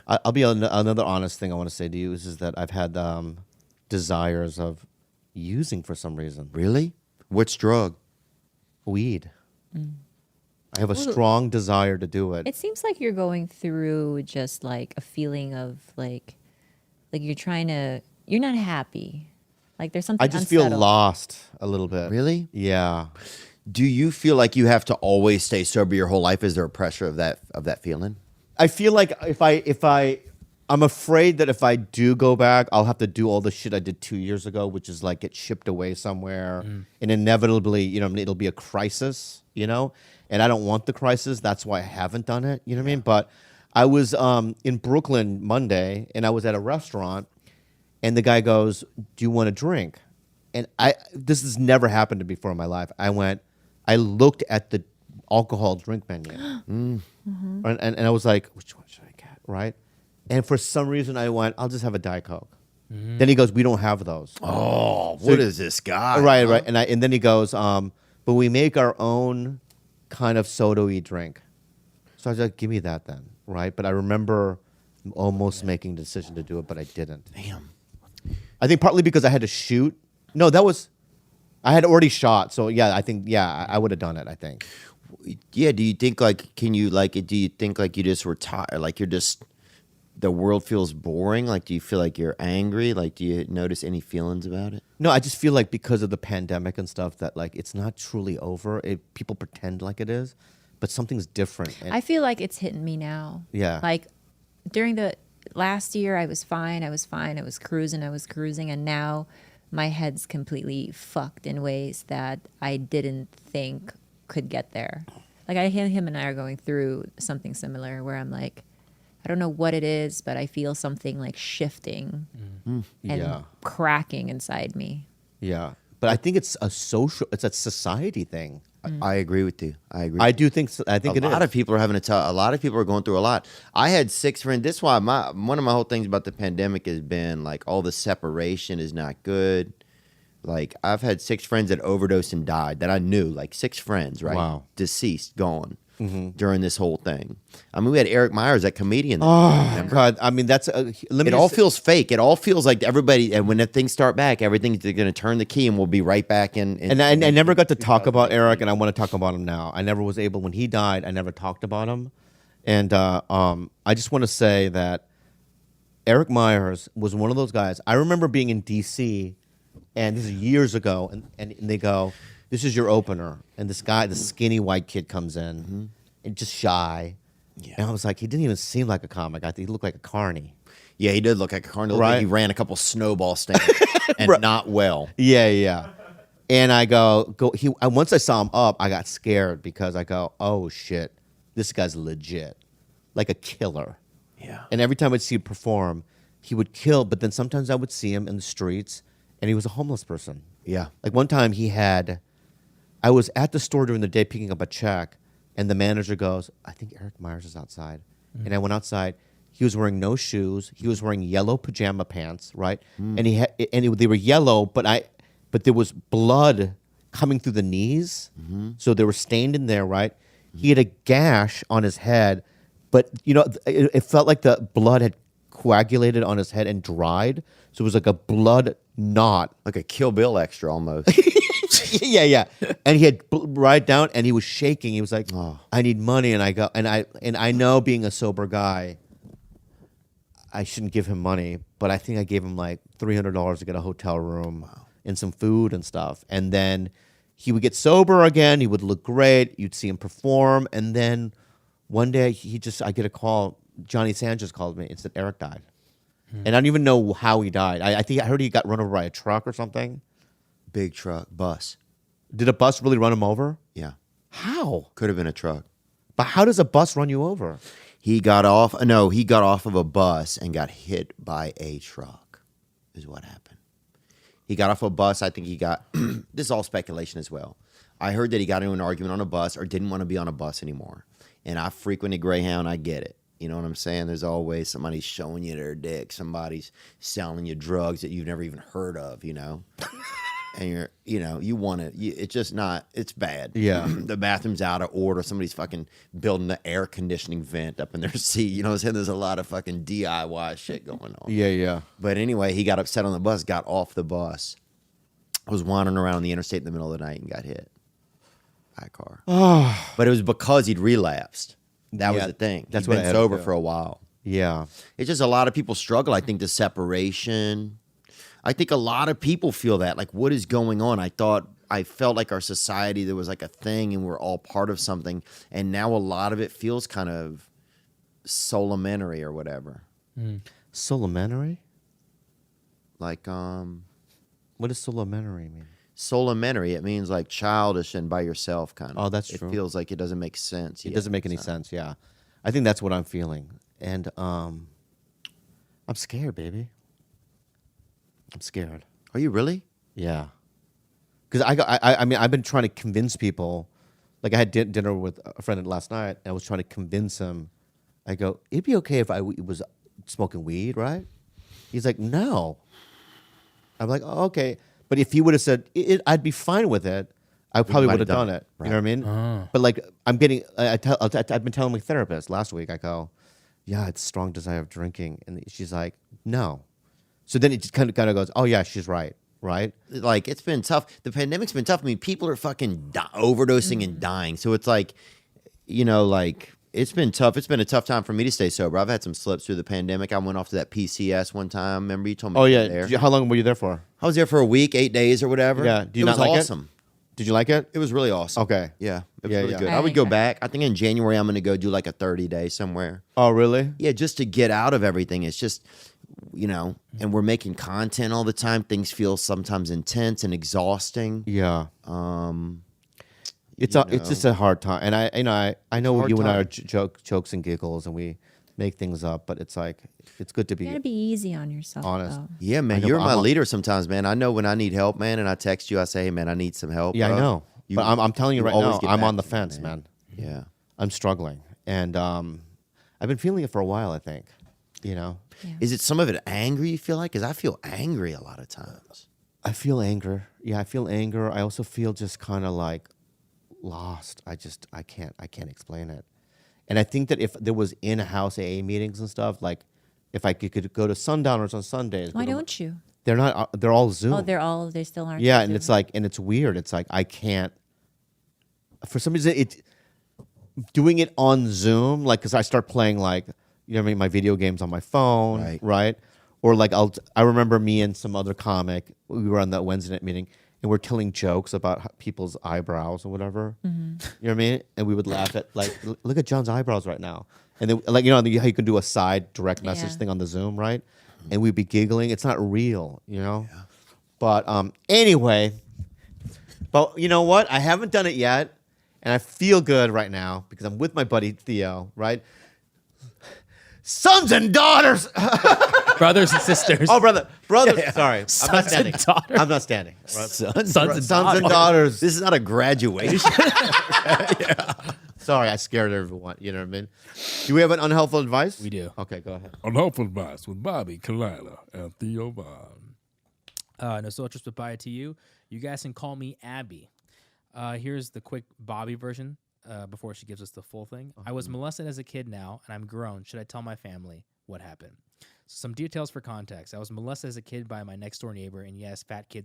I'll be another honest thing I want to say to you is that I've had desires of using for some reason Really? Which drug? weed. I have a strong desire to do it. It seems like you're going through just like a feeling of like you're not happy. Like there's something I just feel unsettled. lost a little bit. Really? Yeah. Do you feel like you have to always stay sober your whole life? Is there a pressure of that feeling? I feel like I'm afraid that if I do go back, I'll have to do all the shit I did 2 years ago, which is like get shipped away somewhere, and inevitably, it'll be a crisis, and I don't want the crisis. That's why I haven't done it. You know what I mean? But I was in Brooklyn Monday, and I was at a restaurant, and the guy goes, "Do you want a drink?" And this has never happened to me before in my life. I looked at the alcohol drink menu, and I was like, "Which one should I get?" Right? And for some reason, I went, "I'll just have a Diet Coke." Then he goes, "We don't have those." Oh, what is this guy? Right, huh? right. And then he goes, "But we make our own kind of soda-y drink." So I was like, "Give me that then." Right? But I remember almost making the decision to do it, but I didn't. Damn. I think partly because I had to shoot. No, I had already shot. So yeah, I think, I would have done it, I think. Yeah. Do you think like do you think like you just were tired? Like the world feels boring? Like, do you feel like you're angry? Like, do you notice any feelings about it? No, I just feel like because of the pandemic and stuff that like it's not truly over. People pretend like it is, but something's different. And I feel like it's hitting me now. Yeah. Like during the last year, I was fine. I was cruising. And now my head's completely fucked in ways that I didn't think could get there. Like him and I are going through something similar where I'm like, I don't know what it is, but I feel something like shifting and Yeah. cracking inside me. Yeah. But I think it's a society thing. I agree with you. I agree. I do think I think a it is. lot of people are having a lot of people are going through a lot. I had 6 friends. This is why one of my whole things about the pandemic has been like all the separation is not good. Like I've had 6 friends that overdosed and died that I knew, like 6 friends, right? Wow. Deceased, gone during this whole thing. I mean, we had Eric Myers, that comedian. Oh God! I mean, that's It all feels fake. It all feels like everybody, and when the things start back, everything's going to turn the key and we'll be right back in. And I never got to talk about Eric, and I want to talk about him now. I never was able when he died. I never talked about him, and I just want to say that Eric Myers was one of those guys. I remember being in D.C. and this is years ago, and they go, "This is your opener," and this guy, the skinny white kid, comes in and just shy. Yeah. And I was like, he didn't even seem like a comic. I think he looked like a carny. Yeah, he did look like a carnal. Right. Like he ran a couple snowball stands and not well. Yeah, yeah. And I go. Once I saw him up, I got scared because I go, oh shit, this guy's legit, like a killer. Yeah. And every time I'd see him perform, he would kill. But then sometimes I would see him in the streets, and he was a homeless person. Yeah. Like one time I was at the store during the day picking up a check, and the manager goes, I think Eric Myers is outside. And I went outside. He was wearing no shoes. He was wearing yellow pajama pants, right? And they were yellow, but there was blood coming through the knees. So they were stained in there, right? He had a gash on his head, but it felt like the blood had coagulated on his head and dried. So it was like a blood knot. Like a Kill Bill extra almost. Yeah. And he had right down, and he was shaking. He was like, I need money. And I go, and I know being a sober guy, I shouldn't give him money, but I think I gave him like $300 to get a hotel room and some food and stuff. And then he would get sober again. He would look great. You'd see him perform. And then one day I get a call. Johnny Sanchez called me and said, Eric died. And I don't even know how he died. I heard he got run over by a truck or something. Big truck, bus. Did a bus really run him over? Yeah. How? Could have been a truck. But how does a bus run you over? He got off of a bus and got hit by a truck is what happened. He got off a bus. I think he got, this is all speculation as well. I heard that he got into an argument on a bus or didn't want to be on a bus anymore. And I frequented Greyhound. I get it. You know what I'm saying? There's always somebody showing you their dick. Somebody's selling you drugs that you've never even heard of, and you want it. It's just not. It's bad. Yeah. The bathroom's out of order. Somebody's fucking building the air conditioning vent up in their seat. You know what I'm saying? There's a lot of fucking DIY shit going on. Yeah. But anyway, he got upset on the bus, got off the bus, was wandering around the interstate in the middle of the night and got hit by a car. But it was because he'd relapsed. That was Yeah, the thing. that's He'd what I been had to sober do. for a while. Yeah. It's just a lot of people struggle. I think the separation. I think a lot of people feel that. Like, what is going on? I felt like our society, there was like a thing and we're all part of something. And now a lot of it feels kind of solomentary or whatever. Solomentary? Like, What does solomentary mean? solomentary, it means like childish and by yourself kind of. Oh, that's it true. It feels like it doesn't make sense. It doesn't make any sense. Yeah. I think that's what I'm feeling. And I'm scared, baby. I'm scared. Are you really? Yeah. Because I mean, I've been trying to convince people. Like, I had dinner with a friend last night, and I was trying to convince him. I go, it'd be okay if I was smoking weed, right? He's like, no. I'm like, oh, okay. But if he would have said, I'd be fine with it, I probably would have done it. Right. You know what I mean? But like, I'm getting, I've been telling my therapist last week, I go, yeah, it's strong desire of drinking. And she's like, no. So then it just kind of goes, oh yeah, she's right. Right? Like, it's been tough. The pandemic's been tough. I mean, people are fucking overdosing and dying. So it's like, like, it's been tough. It's been a tough time for me to stay sober. I've had some slips through the pandemic. I went off to that PCS one time. Remember you told me? Oh you yeah. were there. How long were you there for? I was there for a week, 8 days or whatever. Yeah. Do you it not was like awesome. Did you like it? It was really awesome. Okay. Yeah. It was Yeah, really yeah. good. I I would think go I- back. I think in January I'm going to go do like a 30-day somewhere. Oh really? Yeah, just to get out of everything. It's just, and we're making content all the time. Things feel sometimes intense and exhausting. Yeah. It's you it's know. just a hard time, and I know hard you and I are time. jokes and giggles, and we make things up, but it's like it's good to You be gotta be easy on yourself. honest. Though. Yeah, man, I know, you're but my I'm a- leader sometimes, man. I know when I need help, man, and I text you, I say, hey, man, I need some help. Yeah, I bro. know. You- But I'm telling you right always now, get I'm back on the to me, fence, man. Yeah. I'm struggling, and I've been feeling it for a while. I think, Yeah. Is it some of it anger you feel like? Because I feel angry a lot of times. I feel anger. Yeah, I feel anger. I also feel just kind of like lost. I can't explain it. And I think that if there was in-house AA meetings and stuff, like if I could go to Sundowners on Sundays. Why don't you? They're not. They're all Zoom. Oh, they still aren't. Yeah, and Zoom. it's like, and it's weird. It's like I can't. For some reason, doing it on Zoom, like, because I start playing like, what I mean, my video games on my phone, right? Or like I remember me and some other comic, we were on that Wednesday night meeting, and we're telling jokes about people's eyebrows or whatever. You know what I mean? And we would laugh at like, look at John's eyebrows right now, and then like how you can do a side direct message Yeah. thing on the Zoom, right? And we'd be giggling. It's not real, But anyway, but you know what? I haven't done it yet, and I feel good right now because I'm with my buddy Theo, right? Sons and daughters. Brothers and sisters. Oh, brothers. Sorry, I'm not Sons and standing. daughters. I'm not standing. Sons Sons and daughters. This is not a graduation. Sorry, I scared everyone. You know what I mean? Do we have an unhelpful advice? We do. Okay, go ahead. Unhelpful Advice with Bobby, Kalila, and Theo Vaughn. No social goodbye to you. You guys can call me Abby. Here's the quick Bobby version before she gives us the full thing. I was molested as a kid now, and I'm grown. Should I tell my family what happened? Some details for context. I was molested as a kid by my next door neighbor, and yes, fat kids